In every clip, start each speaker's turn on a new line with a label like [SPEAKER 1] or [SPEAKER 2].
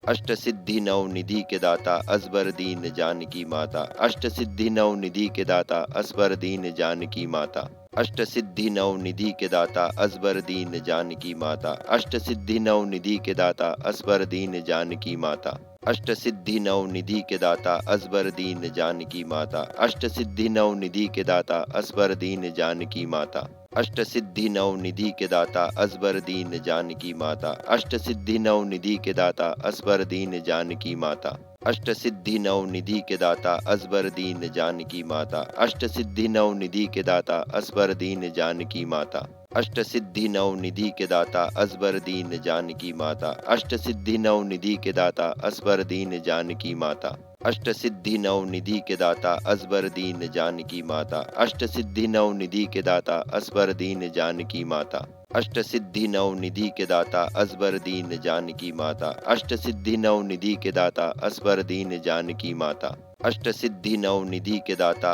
[SPEAKER 1] अष्ट सिद्धि नव निधि के दाता असबर दीन जानकी माता। अष्ट सिद्धि नव निधि के दाता असबर दीन जानकी माता। अष्ट सिद्धि नव निधि के दाता असबर दीन जानकी माता। अष्ट सिद्धि नव निधि के दाता असबर दीन जानकी माता। अष्ट सिद्धि नव निधि के दाता असबर दीन जानकी माता। अष्ट सिद्धि नव निधि के दाता असबर दीन जानकी माता। अष्ट सिद्धि नव निधि के दाता असबर दीन जानकी माता। अष्ट सिद्धि नव निधि के दाता असबर दीन जानकी माता। अष्ट सिद्धि नव निधि के दाता असबर दीन जानकी माता। अष्ट सिद्धि नव निधि के दाता असबर दीन जानकी माता। अष्ट सिद्धि नव निधि के दाता असबर दीन जानकी माता। अष्ट सिद्धि नव निधि के दाता असबर दीन जानकी माता। अष्ट सिद्धि नव निधि के दाता असबर दीन जानकी माता। अष्ट सिद्धि नव निधि के दाता असबर दीन जानकी माता। अष्ट सिद्धि नव निधि के दाता असबर दीन जानकी माता। अष्ट सिद्धि नव निधि के दाता असबर दीन जानकी माता। अष्ट सिद्धि नव निधि के दाता असबर दीन जानकी माता। अष्ट सिद्धि नव निधि के दाता असबर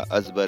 [SPEAKER 1] दीन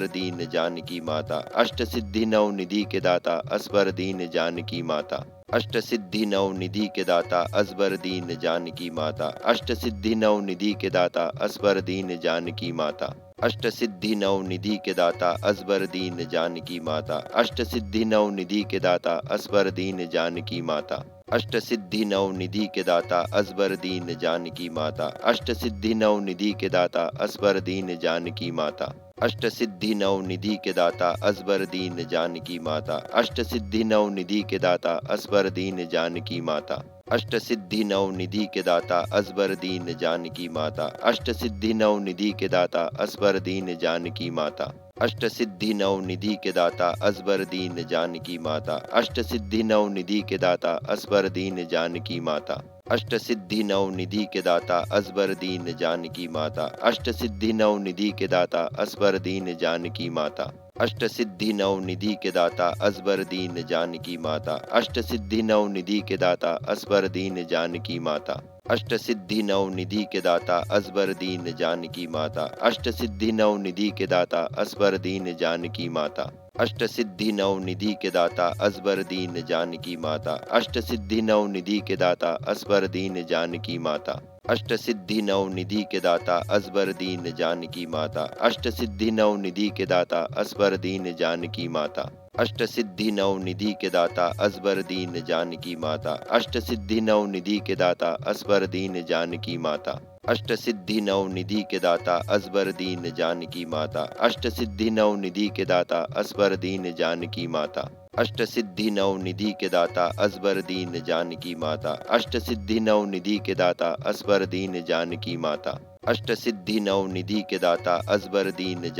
[SPEAKER 1] जानकी माता। अष्ट सिद्धि नव निधि के दाता असबर दीन जानकी माता। अष्ट सिद्धि नव निधि के दाता असबर दीन जानकी माता। अष्ट सिद्धि नव निधि के दाता असबर दीन जानकी माता। अष्ट सिद्धि नव निधि के दाता असबर दीन जानकी माता। अष्ट सिद्धि नव निधि के दाता असबर दीन जानकी माता। अष्ट सिद्धि नव निधि के दाता असबर दीन जानकी माता। अष्ट सिद्धि नव निधि के दाता असबर दीन जानकी माता। अष्ट सिद्धि नव निधि के दाता असबर दीन जानकी माता। अष्ट सिद्धि नव निधि के दाता असबर दीन जानकी माता। अष्ट सिद्धि नव निधि के दाता असबर दीन जानकी माता। अष्ट सिद्धि नव निधि के दाता असबर दीन जानकी माता। अष्ट सिद्धि नव निधि के दाता असबर दीन जानकी माता। अष्ट सिद्धि नव निधि के दाता असबर दीन जानकी माता। अष्ट सिद्धि नव निधि के दाता असबर दीन जानकी माता। अष्ट सिद्धि नव निधि के दाता असबर दीन जानकी माता। अष्ट सिद्धि नव निधि के दाता असबर दीन जानकी माता। अष्ट सिद्धि नव निधि के दाता असबर दीन जानकी माता। अष्ट सिद्धि नव निधि के दाता असबर दीन जानकी माता। अष्ट सिद्धि नव निधि के दाता असबर दीन जानकी माता। अष्ट सिद्धि नव निधि के दाता असबर दीन जानकी माता। अष्ट सिद्धि नव निधि के दाता असबर दीन जानकी माता। अष्ट सिद्धि नव निधि के दाता असबर दीन जानकी माता। अष्ट सिद्धि नव निधि के दाता असबर दीन जानकी माता। अष्ट सिद्धि नव निधि के दाता असबर दीन जानकी माता। अष्ट सिद्धि नव निधि के दाता असबर दीन जानकी माता। अष्ट सिद्धि नव निधि के दाता असबर दीन जानकी माता। अष्ट सिद्धि नव निधि के दाता असबर दीन जानकी माता। अष्ट सिद्धि नव निधि के दाता असबर दीन जानकी माता। अष्ट सिद्धि नव निधि के दाता असबर दीन जानकी माता। अष्ट सिद्धि नव निधि के दाता असबर दीन जानकी माता। अष्ट सिद्धि नव निधि के दाता असबर दीन जानकी माता। अष्ट सिद्धि नव निधि के दाता असबर दीन जानकी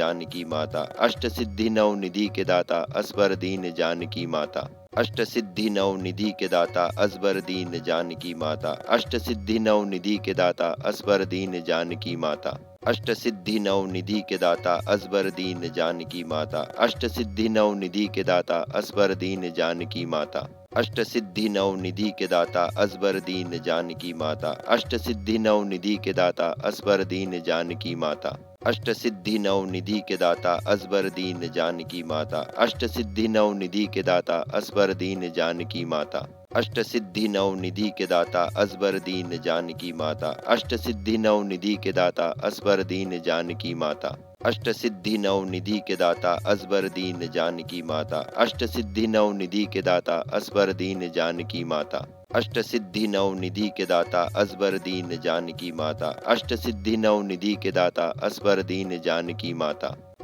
[SPEAKER 1] माता। अष्ट सिद्धि नव निधि के दाता असबर दीन जानकी माता। अष्ट सिद्धि नव निधि के दाता असबर दीन जानकी माता। अष्ट सिद्धि नव निधि के दाता असबर दीन जानकी माता। अष्ट सिद्धि नव निधि के दाता असबर दीन जानकी माता। अष्ट सिद्धि नव निधि के दाता असबर दीन जानकी माता। अष्ट सिद्धि नव निधि के दाता असबर दीन जानकी माता। अष्ट सिद्धि नव निधि के दाता असबर दीन जानकी माता। अष्ट सिद्धि नव निधि के दाता असबर दीन जानकी माता। अष्ट सिद्धि नव निधि के दाता असबर दीन जानकी माता। अष्ट सिद्धि नव निधि के दाता असबर दीन जानकी माता। अष्ट सिद्धि नव निधि के दाता असबर दीन जानकी माता। अष्ट सिद्धि नव निधि के दाता असबर दीन जानकी माता।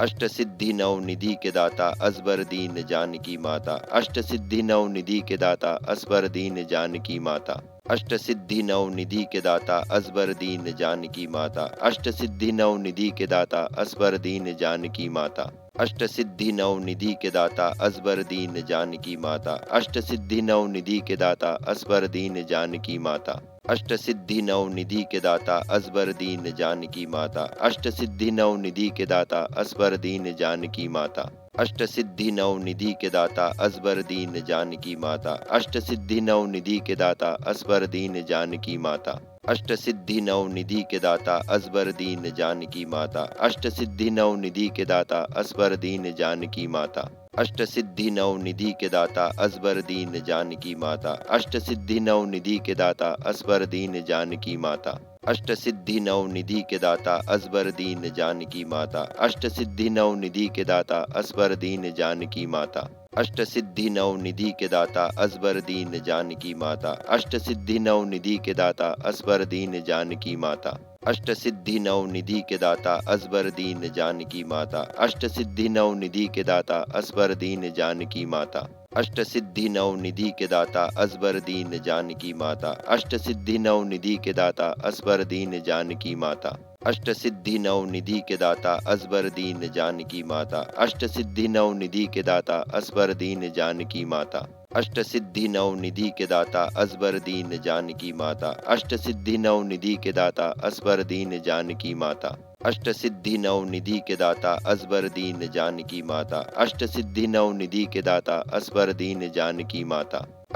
[SPEAKER 1] अष्ट सिद्धि नव निधि के दाता असबर दीन जानकी माता। अष्ट सिद्धि नव निधि के दाता असबर दीन जानकी माता। अष्ट सिद्धि नव निधि के दाता असबर दीन जानकी माता। अष्ट सिद्धि नव निधि के दाता असबर दीन जानकी माता। अष्ट सिद्धि नव निधि के दाता असबर दीन जानकी माता। अष्ट सिद्धि नव निधि के दाता असबर दीन जानकी माता। अष्ट सिद्धि नव निधि के दाता असबर दीन जानकी माता। अष्ट सिद्धि नव निधि के दाता असबर दीन जानकी माता। अष्ट सिद्धि नव निधि के दाता असबर दीन जानकी माता। अष्ट सिद्धि नव निधि के दाता असबर दीन जानकी माता। अष्ट सिद्धि नव निधि के दाता असबर दीन जानकी माता। अष्ट सिद्धि नव निधि के दाता असबर दीन जानकी माता। अष्ट सिद्धि नव निधि के दाता असबर दीन जानकी माता। अष्ट सिद्धि नव निधि के दाता असबर दीन जानकी माता। अष्ट सिद्धि नव निधि के दाता असबर दीन जानकी माता। अष्ट सिद्धि नव निधि के दाता असबर दीन जानकी माता। अष्ट सिद्धि नव निधि के दाता असबर दीन जानकी माता। अष्ट सिद्धि नव निधि के दाता असबर दीन जानकी माता। अष्ट सिद्धि नव निधि के दाता असबर दीन जानकी माता। अष्ट सिद्धि नव निधि के दाता असबर दीन जानकी माता। अष्ट सिद्धि नव निधि के दाता असबर दीन जानकी माता। अष्ट सिद्धि नव निधि के दाता असबर दीन जानकी माता। अष्ट सिद्धि नव निधि के दाता असबर दीन जानकी माता। अष्ट सिद्धि नव निधि के दाता असबर दीन जानकी माता। अष्ट सिद्धि नव निधि के दाता असबर दीन जानकी माता। अष्ट सिद्धि नव निधि के दाता असबर दीन जानकी माता। अष्ट सिद्धि नव निधि के दाता असबर दीन जानकी माता। अष्ट सिद्धि नव निधि के दाता असबर दीन जानकी माता।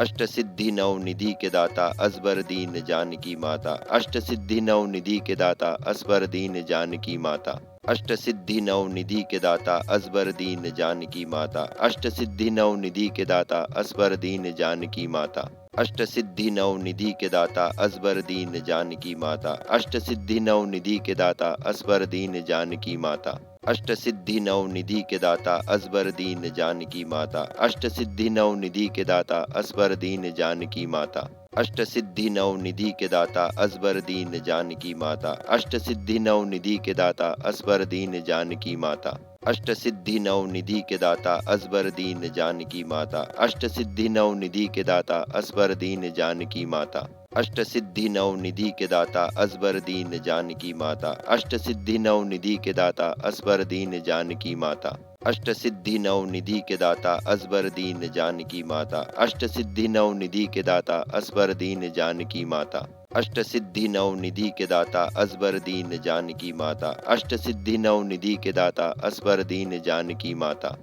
[SPEAKER 1] अष्ट सिद्धि नव निधि के दाता असबर दीन जानकी माता। अष्ट सिद्धि नव निधि के दाता असबर दीन जानकी माता। अष्ट सिद्धि नव निधि के दाता असबर दीन जानकी माता। अष्ट सिद्धि नव निधि के दाता असबर दीन जानकी माता। अष्ट सिद्धि नव निधि के दाता असबर दीन जानकी माता। अष्ट सिद्धि नव निधि के दाता असबर दीन जानकी माता। अष्ट सिद्धि नव निधि के दाता असबर दीन जानकी माता। अष्ट सिद्धि नव निधि के दाता असबर दीन जानकी माता। अष्ट सिद्धि नव निधि के दाता असबर दीन जानकी माता। अष्ट सिद्धि नव निधि के दाता असबर दीन जानकी माता। अष्ट सिद्धि नव निधि के दाता असबर दीन जानकी माता। अष्ट सिद्धि नव निधि के दाता असबर दीन जानकी माता। अष्ट सिद्धि नव निधि के दाता असबर दीन जानकी माता। अष्ट सिद्धि नव निधि के दाता असबर दीन जानकी माता। अष्ट सिद्धि नव निधि के दाता असबर दीन जानकी माता। अष्ट सिद्धि नव निधि के दाता असबर दीन जानकी माता। अष्ट सिद्धि नव निधि के दाता असबर दीन जानकी माता। अष्ट सिद्धि नव निधि के दाता असबर दीन जानकी माता।